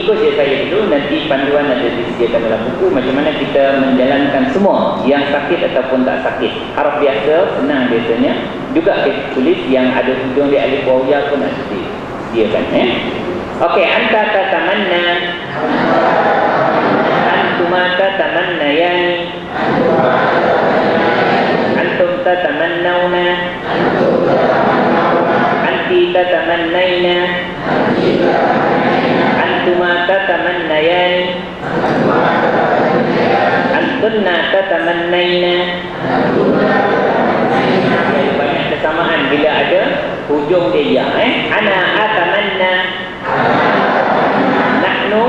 Speaker 1: ikut je saya dulu. Nanti panduan ada disediakan dalam buku macam mana kita menjalankan semua, yang sakit ataupun tak sakit. Haraf biasa, senang biasanya. Juga kita tulis yang ada hujung di alif waw ya pun ada disediakan ya. Okey, anta tatamanna. Antuma tatamannayani. Antum tatamannawna. Anti tatamannaina. Antuma tatamannayani. Antunna tatamannaina. Banyak kesamaan bila ada hujung dia ya. Ana atamanna. Nahnu.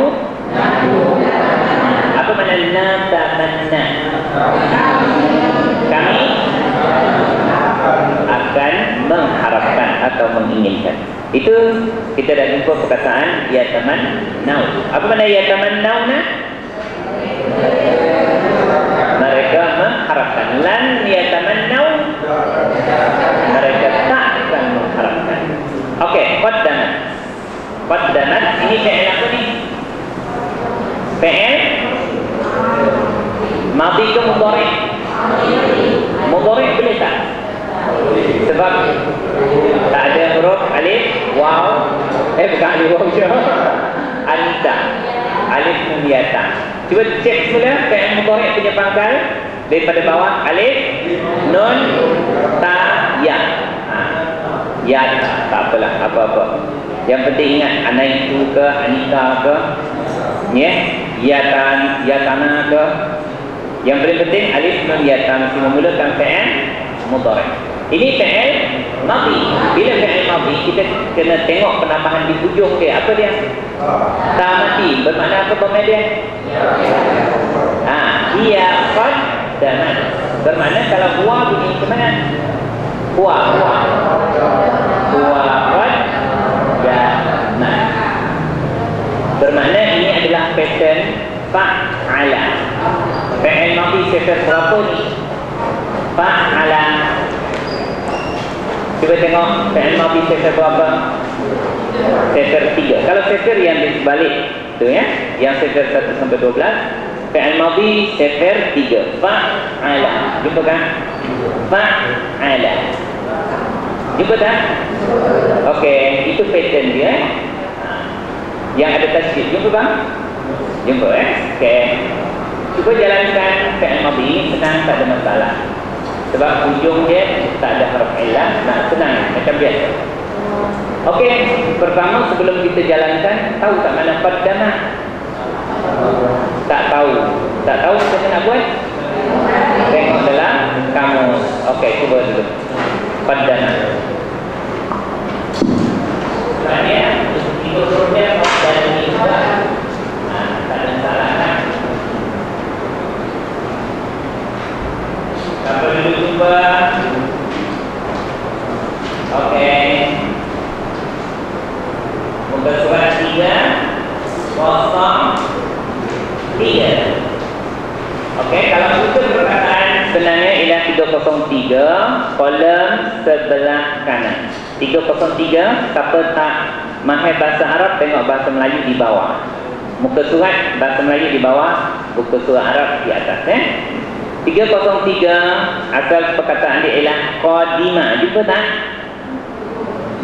Speaker 1: Apa makna natamanna? Kami akan mengharapkan atau menginginkan. Itu kita dah jumpa perkataan yatamannau. Apa makna yatamannawna? Mereka mengharapkan. Lan yatamannau, mereka tak akan mengharapkan. Okey, qaddamat ini fi'il apa ni? Fi'il madhi ke mudhari'? Mudhari' boleh tak? Sebab tak ada huruf alif waw. Bukan alif waw je. Alita. Alif nun ya ta. Cuba cek semula fi'il mudhari' punya pangkal daripada bawah alif nun ta ya. Ya tak apalah, apa-apa. Yang penting ingat anaitu ke anika ke ya, ya tanah ke. Yang paling penting alif nun ya ta mesti memulakan fi'il mudhari'. Ini fi'il madhi. Bila fi'il madhi kita kena tengok penambahan di hujung dia. Apa dia? Ta mati. Bermakna apa pemain dia? Hiya qaddamat. Bermakna kalau huwa bunyi ke mana? Huwa qaddamat. Bermakna ini adalah pattern fa'ala. Fi'il madhi sektor berapa ni? Fa'ala. Cuba tengok fi'il madhi sektor berapa? Sektor 3. Kalau sektor yang di balik tu ya, yang sektor 1 sampai 12, fi'il madhi sektor 3. Fa'ala. Jumpa kan? Fa'ala. Jumpa tak? Okey, itu pattern dia yang ada tasydid. Jumpa bang? Jumpa okey. Cuba jalankan fi'il madhi, senang, tak ada masalah. Sebab hujung dia tak ada harf illah, nak senang macam biasa. Okey, pertama sebelum kita jalankan, tahu tak mana qaddamat? Tak tahu. Tak tahu macam mana nak buat? Tengok dalam kamus. Okey, cuba dulu. Qaddamat. dulu jumpa. Okey. Muka surat 303. Okey, kalau itu perkataan sebenarnya ialah 303, kolom sebelah kanan. 303, siapa tak mahir bahasa Arab, tengok bahasa Melayu di bawah. Muka surat bahasa Melayu di bawah, muka surat Arab di atas. 303, asal perkataan dia ialah qadimah. Jumpa tak?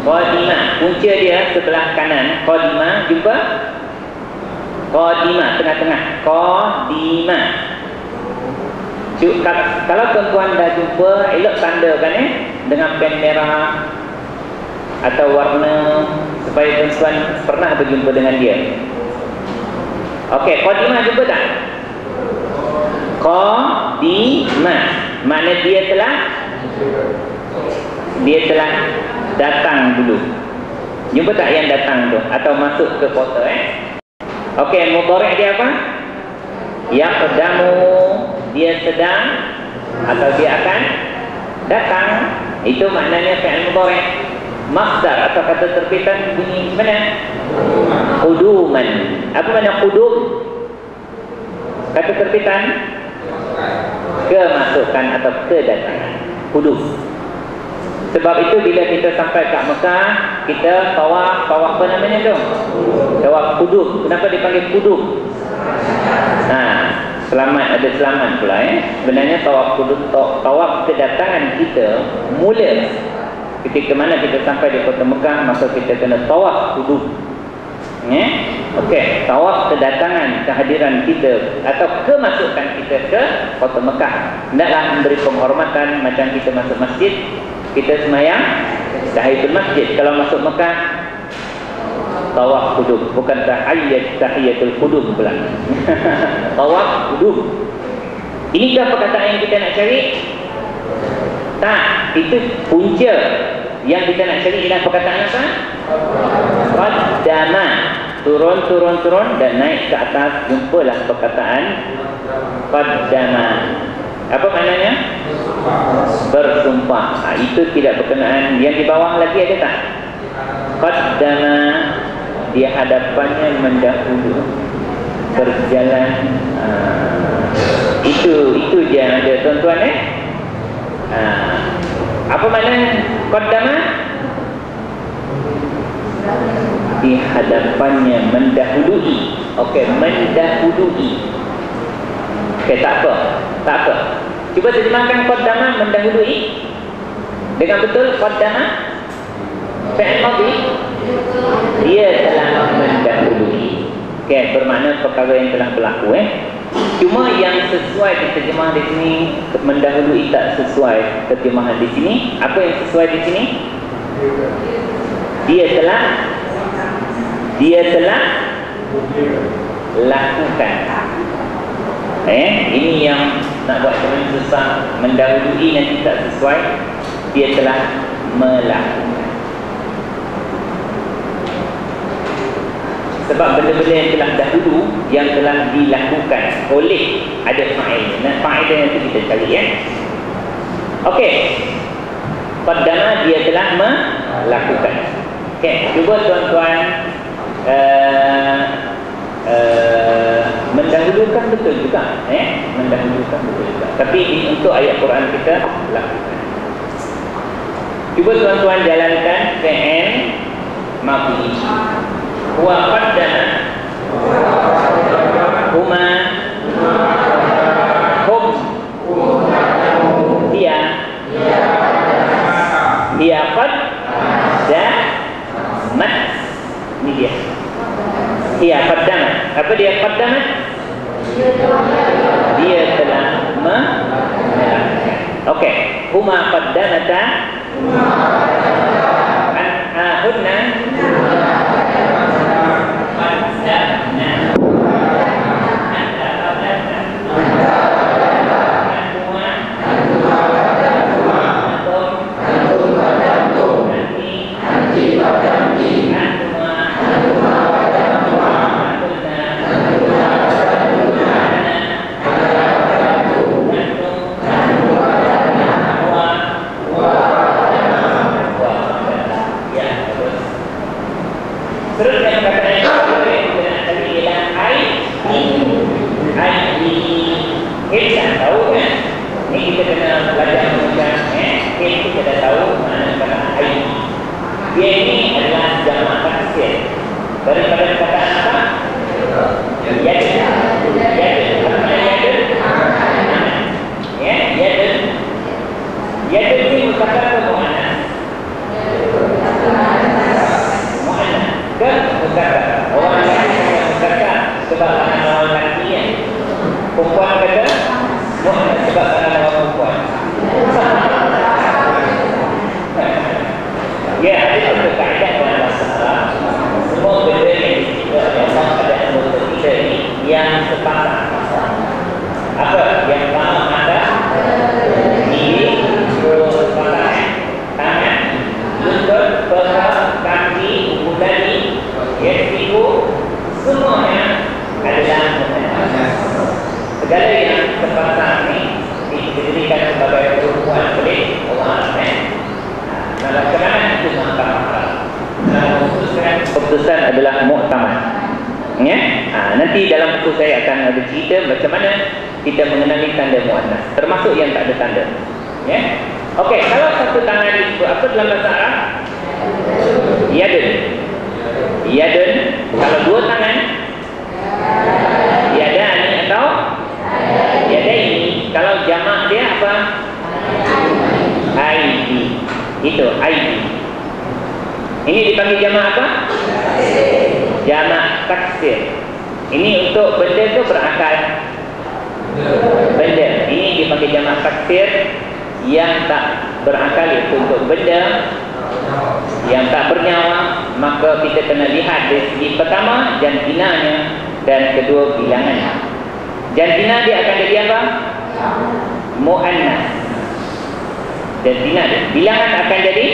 Speaker 1: Qadimah, punca dia sebelah kanan. Qadimah, jumpa? Qadimah, tengah-tengah. Qadimah. Kalau tuan-tuan dah jumpa, elok tandakan dengan pen merah atau warna supaya tuan-tuan pernah berjumpa dengan dia. Okey, qadimah jumpa tak? Qadimah, makna dia telah datang dulu. Jumpa tak yang datang tu atau masuk ke kota Okey, mudhari' dia apa? Yaqdamu, dia sedang atau dia akan datang. Itu maknanya fi'il mudhari'. Masdar atau kata terbitan bunyi mana? Quduman. Apa makna qudum? Kata terbitan kemasukan atau kedatangan. Qudum. Sebab itu bila kita sampai kat Mekah, kita tawaf apa namanya tu? Tawaf qudum. Kenapa dipanggil qudum? Selamat, ada selamat pula Sebenarnya tawaf qudum, tawaf kedatangan kita mula ketika mana kita sampai di kota Mekah, maka kita kena tawaf qudum. Okey, tawaf kedatangan, kehadiran kita atau kemasukan kita ke kota Mekah. Hendaklah memberi penghormatan macam kita masuk masjid, kita semayang tahiyatul masjid. Kalau masuk Mekah, tawaf qudum, bukan tahiyatul qudum pula. Tawaf qudum. Inikah perkataan yang kita nak cari? Tak, itu punca yang kita nak cari ialah perkataan apa? Qaddama, turun dan naik ke atas, jumpalah perkataan qaddama. Apa maknanya? Bersumpah. Itu tidak berkenaan. Yang di bawah lagi ada tak? Qaddama, dia hadapannya mendahulu, berjalan. Itu je yang ada tuan-tuan Apa makna qaddama? Di hadapannya mendahului. Okey, mendahului. Okey, tak apa. Cuba terjemahkan qaddama, mendahului dengan betul. Qaddama fi'il madhi, dia telah mendahului. Okey, bermakna perkara yang telah berlaku Cuma yang sesuai diterjemah di sini, mendahului tak sesuai terjemahan di sini. Apa yang sesuai di sini? Dia telah lakukan. Ini yang nak buat teman susah. Mendahului nanti tak sesuai. Dia telah melakukan. Sebab benda-benda yang telah dahulu, yang telah dilakukan oleh ada fa'il. Nah, fa'il yang itu kita cari Okey, qaddama, dia telah melakukan. Okey, cuba tuan-tuan mendahulukan betul juga mendahulukan betul juga. Tapi untuk ayat Quran kita lakukan. Cuba tuan-tuan jalankan fi'il madhi. Huwa qaddama, huma, hum, hiya qaddamat. Ini dia. Hiya qaddamat. Apa dia qaddamat? Dia telah melakukan. Okey, huma qaddamata hunna tak tahu kan? Ni kita kena belajar macam kita dah tahu mana kata aid. Dia ni adalah jamak taksir daripada perkataan apa? Yadun. Apa makna yadun? Yadun. Yadun ni muzakkar atau muannas? Muannas. Ke muzakkar. Orang lain kata muzakkar sebab tangan lawan lelaki kan. Perempuan kata muannas sebab tangan lawan perempuan. Ya, ada satu kaedah dalam bahasa Arab. Semua benda yang disebut oleh Allah pada anggota kita ini yang sepatah. Apa? Yang pertama ada diri, sepatah tangan, lutut, paha, kaki, udani, siku, semuanya adalah muannas. Segala yang sepatah ini didirikan sebagai perempuan boleh Allah dalam kenangan itu muhtamad. Keputusan adalah muhtamad. Ya? Nanti dalam buku saya akan ada cerita macam mana kita mengenali tanda muannas, termasuk yang tak ada tanda. Ya? Okey, kalau satu tangan disebut apa dalam bahasa Arab? Yadun. Yadun. Kalau dua tangan yadani atau yadaini. Kalau jamak dia apa? Aidi. Itu aidi. Ini dipanggil jamak apa? Jamak taksir. Ini untuk benda tu berakal. Benda. Ini dipanggil jamak taksir yang tak berakal, itu untuk benda yang tak bernyawa. Maka kita kena lihat dari segi pertama jantinanya dan kedua bilangannya. Jantina dia akan jadi apa? Muannas. Jantina dia. Bilangan akan jadi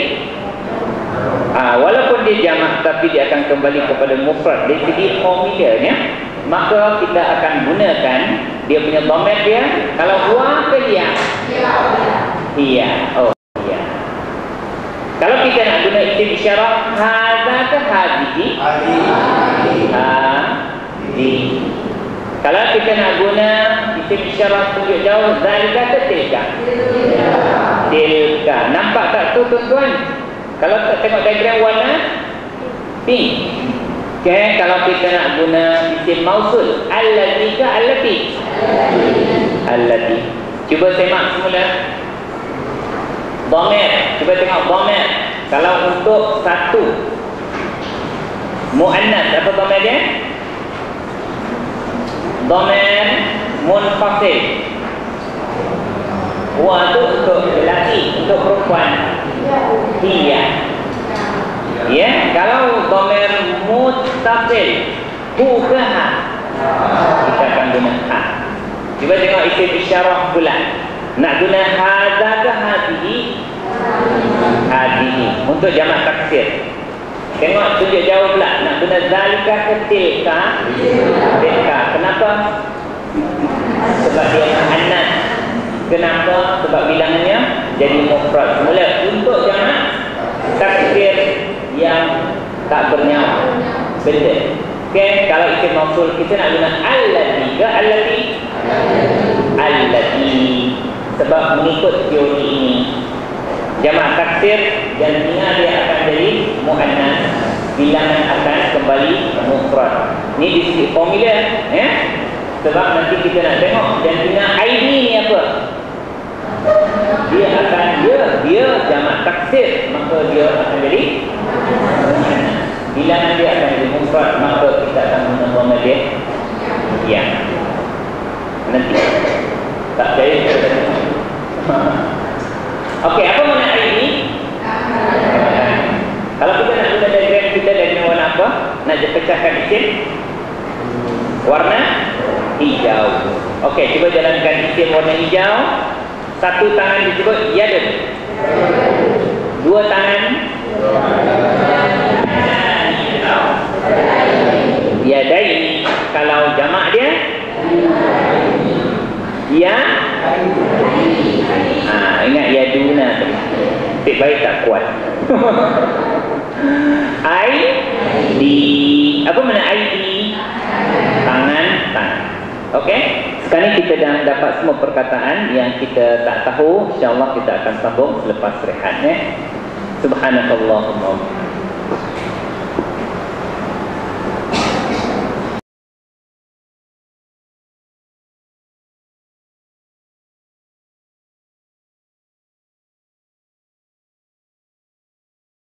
Speaker 1: walaupun dia jamak tapi dia akan kembali kepada mufrad dari segi formulanya. Maka kita akan gunakan dia punya dhamir dia. Kalau huwa ke dia? Iya. Oh iya. Kalau kita nak guna isim isyarat hadza ke hadihi? Hadihi. Kalau kita nak guna isim isyarat tunjuk jauh zalika ke tilka? Tilka. Nampak tak tu tuan-tuan? Kalau tak tengok diagram warna pink. Okay, kalau kita nak guna isim mausul allati ke allati? Allati. Cuba semak semula. Dhamir. Cuba tengok dhamir. Kalau untuk satu muannas, apa dhamir dia? Dhamir munfasil. Wa tu untuk lelaki, untuk perempuan. Iya. Ya, kalau dhamir muttasil hu ke ha, kita akan guna ha. Cuba tengok isim isyarah pula. Nak guna hadza ke hadihi? Hadihi. Untuk jamak taksir. Tengok tunjuk jauh pula. Nak guna zalika ke tilka? Tilka. Kenapa? Sebab dia muannas. Kenapa? Sebab bilangannya jadi mufrad. Semula untuk jamak taksir yang tak bernyawa, benda. Okey, kalau isim mausul kita nak guna allati ke allati? Allati. Sebab mengikut teori ini jamak taksir jantina dia akan jadi muannas, bilangan akan kembali mufrad. Ini di segi formula ya. Sebab nanti kita nak tengok jantina aidi ni apa? Dia akan dia jamak taksir, maka dia akan jadi bilangan dia akan jadi mufrad, maka kita akan guna dhamir dia ya. Nanti tak percaya kita tengok. Okey, apa makna ini? Kalau kita nak guna diagram kita diagram warna apa? Nak pecahkan isim warna hijau. Okey, cuba jalankan isim warna hijau. Satu tangan disebut yadun. Dua tangan yadaini. Kalau jamak dia ya. Ingat yaduna tu. Tik baik tak kuat. ID. Apa makna ID? Tangan. Okey, sekarang kita dah dapat semua perkataan yang kita tak tahu. InsyaAllah kita akan sambung selepas rehat. Subhanakallahumma